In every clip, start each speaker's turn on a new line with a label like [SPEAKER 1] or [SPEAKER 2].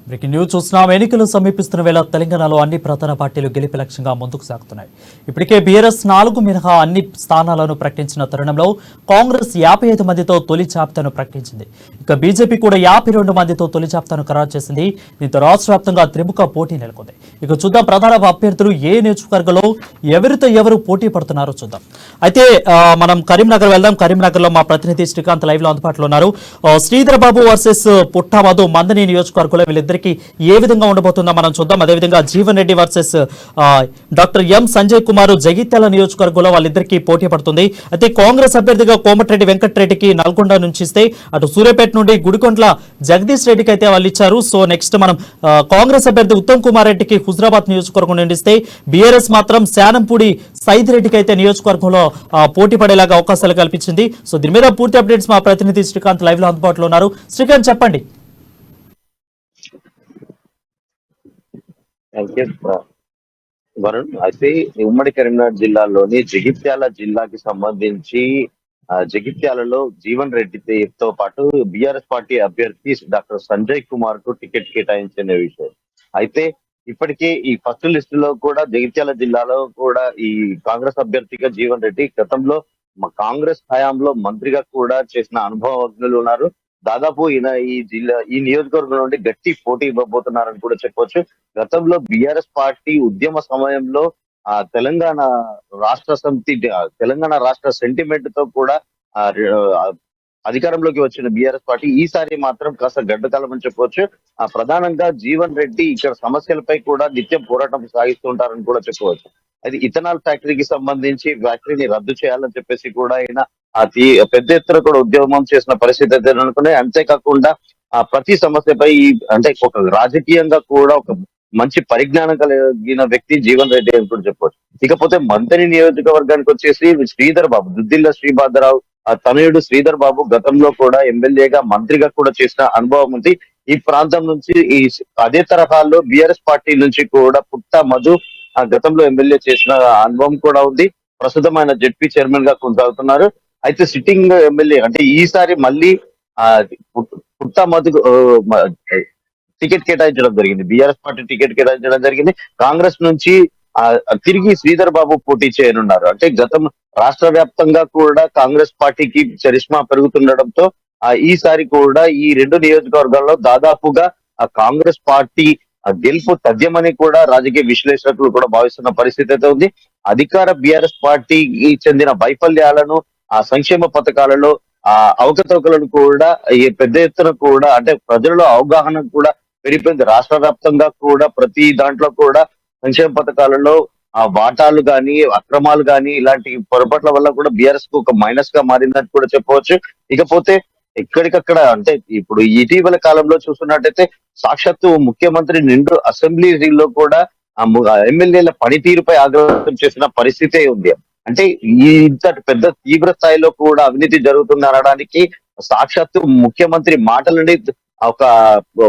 [SPEAKER 1] Breaking news చూస్తున్నాం. ఎన్నికలు సమీపిస్తున్న వేళ తెలంగాణలో అన్ని ప్రధాన పార్టీలు గెలిపే లక్ష్యంగా ముందుకు సాగుతున్నాయి. ఇప్పటికే బీఆర్ఎస్ 4 మినహా అన్ని స్థానాలను ప్రకటించిన తరుణంలో కాంగ్రెస్ 55 మందితో తొలి జాబితాను ప్రకటించింది. ఇక బీజేపీ కూడా 52 మందితో తొలి జాబితాను ఖరారు చేసింది. దీంతో రాష్ట్ర వ్యాప్తంగా త్రిముఖ పోటీ నెలకొంది. ఇక చూద్దాం ప్రధాన అభ్యర్థులు ఏ నియోజకవర్గంలో ఎవరితో ఎవరు పోటీ పడుతున్నారో చూద్దాం. అయితే మనం కరీంనగర్ వెళ్దాం. కరీంనగర్ లో మా ప్రతినిధి శ్రీకాంత్ లైవ్ లో అందుబాటులో ఉన్నారు. శ్రీధర్ బాబు వర్సెస్ పుట్టా మధు మందని నియోజకవర్గంలో వీళ్ళిద్దరికి ఏ విధంగా ఉండబోతుందో మనం చూద్దాం. అదేవిధంగా Jeevan Reddy versus doctor M Sanjay Kumar Jagtial నియోజకవర్గంలో వాళ్ళిద్దరికి పోటీ పడుతుంది. అయితే కాంగ్రెస్ అభ్యర్థిగా కోమటిరెడ్డి వెంకటరెడ్డికి నల్గొండ నుంచి ఇస్తే అటు సూర్యాపేట నుండి గుడికొంట్ల జగదీష్ రెడ్డికి అయితే వాళ్ళు ఇచ్చారు. సో నెక్స్ట్ మనం కాంగ్రెస్ అభ్యర్థి ఉత్తమ్ కుమార్ రెడ్డికి హుజరాబాద్ నియోజకవర్గం నుండి ఇస్తే బీఆర్ఎస్ మాత్రం శానంపూడి సైద్ రెడ్డికి అయితే నియోజకవర్గంలో పోటీ పడేలాగా అవకాశాలు కల్పించింది. సో దీని మీద పూర్తి అప్డేట్స్ మా ప్రతినిధి శ్రీకాంత్ లైవ్ లో అందుబాటులో ఉన్నారు. శ్రీకాంత్ చెప్పండి.
[SPEAKER 2] వరుణ్, అయితే ఉమ్మడి కరీంనగర్ జిల్లాలోని జగిత్యాల జిల్లాకి సంబంధించి జగిత్యాలలో జీవన్ రెడ్డితో పాటు బీఆర్ఎస్ పార్టీ అభ్యర్థి డాక్టర్ సంజయ్ కుమార్ కు టికెట్ కేటాయించిన విషయం. అయితే ఇప్పటికే ఈ ఫస్ట్ లిస్ట్ లో కూడా జగిత్యాల జిల్లాలో కూడా ఈ కాంగ్రెస్ అభ్యర్థిగా జీవన్ రెడ్డి గతంలో కాంగ్రెస్ హయాంలో మంత్రిగా కూడా చేసిన అనుభవజ్ఞులు ఉన్నారు. దాదాపు ఈయన ఈ నియోజకవర్గం నుండి గట్టి పోటీ ఇవ్వబోతున్నారని కూడా చెప్పవచ్చు. గతంలో బీఆర్ఎస్ పార్టీ ఉద్యమ సమయంలో తెలంగాణ రాష్ట్ర సమితి తెలంగాణ రాష్ట్ర సెంటిమెంట్ తో కూడా అధికారంలోకి వచ్చిన బీఆర్ఎస్ పార్టీ ఈసారి మాత్రం కాస్త గడ్డకాలం అని చెప్పవచ్చు. ప్రధానంగా జీవన్ రెడ్డి ఇక్కడ సమస్యలపై కూడా నిత్యం పోరాటం సాగిస్తుంటారని కూడా చెప్పవచ్చు. అది ఇథనాల్ ఫ్యాక్టరీకి సంబంధించి ఫ్యాక్టరీని రద్దు చేయాలని చెప్పేసి కూడా ఆయన పెద్ద ఎత్తున కూడా ఉద్యమం చేసిన పరిస్థితి అయితే అనుకున్నాయి. అంతేకాకుండా ప్రతి సమస్యపై అంటే ఒక రాజకీయంగా కూడా ఒక మంచి పరిజ్ఞానం కలిగిన వ్యక్తి జీవన్ రెడ్డి అని కూడా చెప్పవచ్చు. ఇకపోతే మంత్రి నియోజకవర్గానికి వచ్చేసి శ్రీధర్ బాబు, దుద్దిల్ల శ్రీభాదరావు తనయుడు శ్రీధర్ బాబు గతంలో కూడా ఎమ్మెల్యేగా మంత్రిగా కూడా చేసిన అనుభవం ఉంది. ఈ ప్రాంతం నుంచి అదే తరహాలో బీఆర్ఎస్ పార్టీ నుంచి కూడా పుట్ట మధు గతంలో ఎమ్మెల్యే చేసిన అనుభవం కూడా ఉంది. ప్రస్తుతం ఆయన జెడ్పీ చైర్మన్ గా కొనసాగుతున్నారు. అయితే సిట్టింగ్ ఎమ్మెల్యే అంటే ఈసారి మళ్ళీ పుట్ట మధు టికెట్ కేటాయించడం జరిగింది. బీఆర్ఎస్ పార్టీ టికెట్ కేటాయించడం జరిగింది. కాంగ్రెస్ నుంచి తిరిగి శ్రీధర్ బాబు పోటీ చేయనున్నారు. అంటే గతం రాష్ట్ర వ్యాప్తంగా కూడా కాంగ్రెస్ పార్టీకి చరిష్మా పెరుగుతుండటంతో ఈసారి కూడా ఈ 2 నియోజకవర్గాల్లో దాదాపుగా కాంగ్రెస్ పార్టీ గెలుపు తథ్యమని కూడా రాజకీయ విశ్లేషకులు కూడా భావిస్తున్న పరిస్థితి అయితే ఉంది. అధికార బీఆర్ఎస్ పార్టీకి చెందిన వైఫల్యాలను సంక్షేమ పథకాలలో అవకతవకలను కూడా పెద్ద ఎత్తున కూడా అంటే ప్రజలలో అవగాహన కూడా పెరిగిపోయింది. రాష్ట్ర వ్యాప్తంగా కూడా ప్రతి దాంట్లో కూడా సంక్షేమ పథకాలలో వాటాలు గాని అక్రమాలు గాని ఇలాంటి పొరపాట్ల వల్ల కూడా బీఆర్ఎస్ కు ఒక మైనస్ గా మారిందని కూడా చెప్పవచ్చు. ఇకపోతే ఎక్కడికక్కడ అంటే ఇప్పుడు ఇటీవల కాలంలో చూస్తున్నట్టయితే సాక్షాత్తు ముఖ్యమంత్రి నిండు అసెంబ్లీలో కూడా ఎమ్మెల్యేల పనితీరుపై ఆగ్రహం చేసిన పరిస్థితే ఉంది. అంటే ఇంత పెద్ద తీవ్ర స్థాయిలో కూడా అవినీతి జరుగుతుంది అనడానికి సాక్షాత్తు ముఖ్యమంత్రి మాటల నుండి ఒక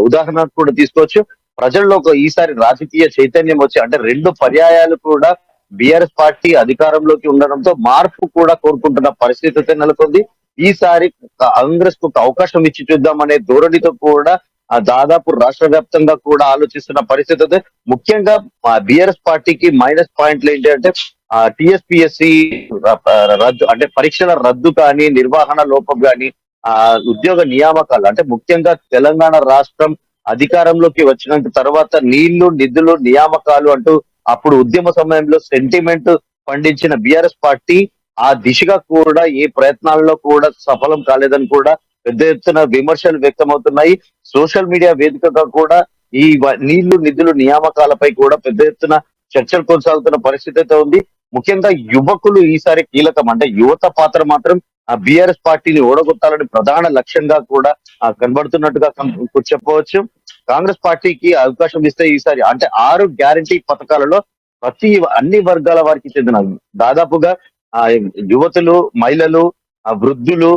[SPEAKER 2] ఉదాహరణ కూడా తీసుకోవచ్చు. ప్రజల్లో ఈసారి రాజకీయ చైతన్యం వచ్చి అంటే 2 పర్యాయాలు కూడా బీఆర్ఎస్ పార్టీ అధికారంలోకి ఉండడంతో మార్పు కూడా కోరుకుంటున్న పరిస్థితి నెలకొంది. ఈసారి కాంగ్రెస్ కు ఒక అవకాశం ఇచ్చి చూద్దామనే ధోరణితో కూడా దాదాపు రాష్ట్ర వ్యాప్తంగా కూడా ఆలోచిస్తున్న పరిస్థితి. ముఖ్యంగా బీఆర్ఎస్ పార్టీకి మైనస్ పాయింట్లు ఏంటి అంటే టిఎస్పిఎస్సి రద్దు అంటే పరీక్షల రద్దు కానీ నిర్వహణ లోపం కానీ ఉద్యోగ నియామకాలు అంటే ముఖ్యంగా తెలంగాణ రాష్ట్రం అధికారంలోకి వచ్చిన తర్వాత నీళ్లు నిధులు నియామకాలు అంటూ అప్పుడు ఉద్యమ సమయంలో సెంటిమెంట్ పండించిన బీఆర్ఎస్ పార్టీ ఆ దిశగా కూడా ఏ ప్రయత్నాల్లో కూడా సఫలం కాలేదని కూడా పెద్ద ఎత్తున విమర్శలు వ్యక్తమవుతున్నాయి. సోషల్ మీడియా వేదికగా కూడా ఈ నీళ్లు నిధులు నియామకాలపై కూడా పెద్ద ఎత్తున చర్చలు కొనసాగుతున్న పరిస్థితి అయితే ఉంది. ముఖ్యంగా యువకులు ఈసారి కీలకం. అంటే యువత పాత్ర మాత్రం బీఆర్ఎస్ పార్టీని ఓడగొట్టాలని ప్రధాన లక్ష్యంగా కూడా కనబడుతున్నట్టుగా చెప్పవచ్చు. కాంగ్రెస్ పార్టీకి అవకాశం ఇస్తే ఈసారి అంటే 6 గ్యారంటీ పథకాలలో అన్ని వర్గాల వారికి చెందిన దాదాపుగా యువతులు, మహిళలు, వృద్ధులు,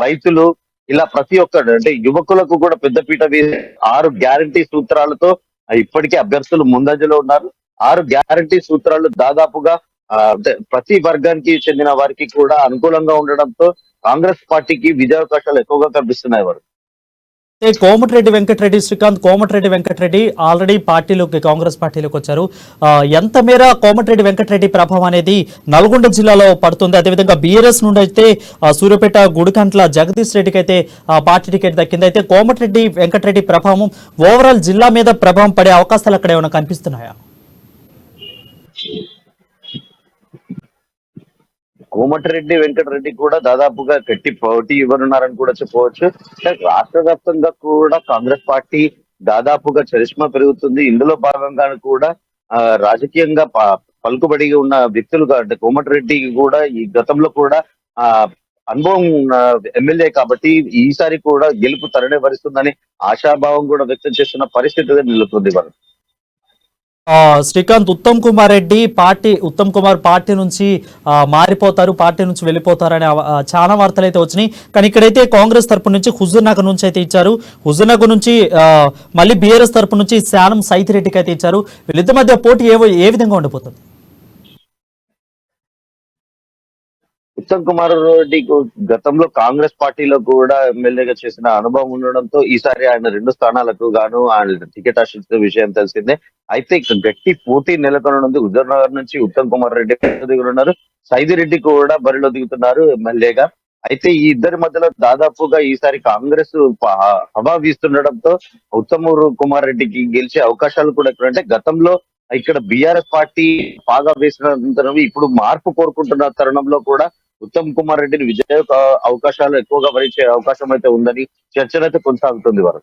[SPEAKER 2] రైతులు ఇలా ప్రతి ఒక్కరు అంటే యువకులకు కూడా పెద్దపీట 6 గ్యారంటీ సూత్రాలతో ఇప్పటికే అభ్యర్థులు ముందంజలో ఉన్నారు. 6 గ్యారంటీ సూత్రాలు దాదాపుగా ప్రతి వర్గానికి చెందిన వారికి కూడా అనుకూలంగా ఉండడంతో కాంగ్రెస్ పార్టీకి విజయావకాశాలు ఎక్కువగా కనిపిస్తున్నాయి. వారు
[SPEAKER 1] కోమటిరెడ్డి వెంకటరెడ్డి శ్రీకాంత్, కోమటిరెడ్డి వెంకటరెడ్డి ఆల్రెడీ పార్టీలోకి, కాంగ్రెస్ పార్టీలోకి వచ్చారు. ఎంత మేర కోమటిరెడ్డి వెంకటరెడ్డి ప్రభావం అనేది నల్గొండ జిల్లాలో పడుతుంది? అదేవిధంగా బీఆర్ఎస్ నుండి అయితే సూర్యాపేట గుడికంట్ల జగదీష్ రెడ్డికి అయితే పార్టీ టికెట్ దక్కింది. అయితే కోమటిరెడ్డి వెంకటరెడ్డి ప్రభావం ఓవరాల్ జిల్లా మీద ప్రభావం పడే అవకాశాలు అక్కడ ఏమైనా కనిపిస్తున్నాయా?
[SPEAKER 2] కోమటిరెడ్డి వెంకటరెడ్డి కూడా దాదాపుగా గట్టి పోటీ ఇవ్వనున్నారని కూడా చెప్పవచ్చు. రాష్ట్ర వ్యాప్తంగా కూడా కాంగ్రెస్ పార్టీ దాదాపుగా చరిష్మా పెరుగుతుంది. ఇందులో భాగంగా కూడా రాజకీయంగా పలుకుబడిగా ఉన్న వ్యక్తులుగా అంటే కోమటిరెడ్డి కూడా ఈ గతంలో కూడా ఆ అనుభవం ఉన్న ఎమ్మెల్యే కాబట్టి ఈసారి కూడా గెలుపు తరణే వరిస్తుందని ఆశాభావం కూడా వ్యక్తం చేస్తున్న పరిస్థితి నెలకొంది వారు.
[SPEAKER 1] శ్రీకాంత్, ఉత్తమ్ కుమార్ పార్టీ నుంచి మారిపోతారు, పార్టీ నుంచి వెళ్ళిపోతారనే చాలా వార్తలు అయితే వచ్చినాయి. కానీ ఇక్కడైతే కాంగ్రెస్ తరపు నుంచి హుజూర్ నగర్ నుంచి అయితే ఇచ్చారు. హుజూర్ నగర్ నుంచి మళ్ళీ బీఆర్ఎస్ తరపు నుంచి శానం సైతిరెడ్డికి అయితే ఇచ్చారు. వీళ్ళిద్దరి మధ్య పోటీ ఏ విధంగా ఉండిపోతుంది?
[SPEAKER 2] ఉత్తమ్ కుమార్ రెడ్డి గతంలో కాంగ్రెస్ పార్టీలో కూడా ఎమ్మెల్యేగా చేసిన అనుభవం ఉండడంతో ఈసారి ఆయన 2 స్థానాలకు గాను ఆయన టికెట్ ఆశించిన విషయం తెలిసిందే. అయితే ఇక గట్టి పోటీ నెలకొననుంది. హుజూర్నగర్ నుంచి ఉత్తమ్ కుమార్ రెడ్డి దిగుతున్నారు, సైదిరెడ్డి కూడా బరిలో దిగుతున్నారు ఎమ్మెల్యేగా. అయితే ఈ ఇద్దరి మధ్యలో దాదాపుగా ఈసారి కాంగ్రెస్ హవా వీస్తుండడంతో ఉత్తమ్ కుమార్ రెడ్డికి గెలిచే అవకాశాలు కూడా ఎక్కువ. గతంలో ఇక్కడ బీఆర్ఎస్ పార్టీ బాగా వేసిన ఇప్పుడు మార్పు కోరుకుంటున్న తరుణంలో కూడా ఉత్తమ్ కుమార్ రెడ్డిని విజయ అవకాశాలు ఎక్కువగా భరించే అవకాశం అయితే ఉందని చర్చనైతే కొనసాగుతుంది వారు.